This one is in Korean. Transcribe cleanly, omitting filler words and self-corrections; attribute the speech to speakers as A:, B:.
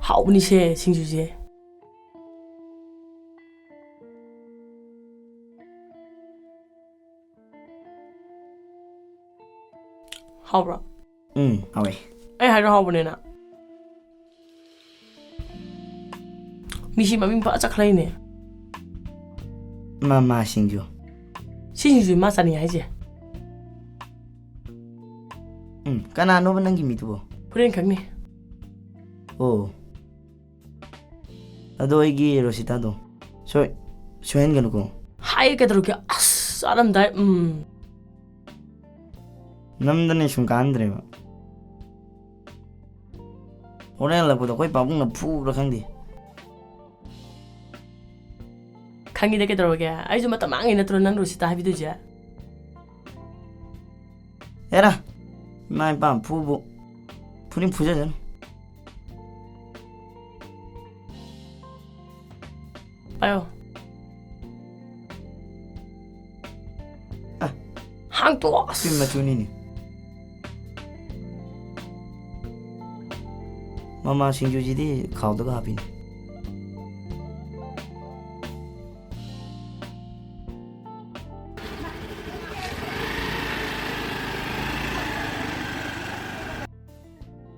A: 하오니세 싱주제. 하오라.
B: 하웨.
A: 에이 하이로 하오보네나. 미시 마밍 바짝클라이네.
B: 마마 싱주.
A: 싱주제 마사니 하이제.
B: 까나노 낭기 미두보.
A: 브레인 강네.
B: 오. 아도 이기 로시타도. 쇼엔 가누고.
A: 하이게 들어게 아스 아람다.
B: 남다니 슝간드레. 오렌라 보다 거의 바봉나 푸르 강디.
A: 강이 되게 들어게. 아이즈 맞다 망이네 들어난 로시다 하비도제.
B: 에라. 마이 밤 푸보. 푸린 부자잖아.
A: 아유. 항또
B: 스마 투니니. 마마 싱주지디 가우드가 하빈.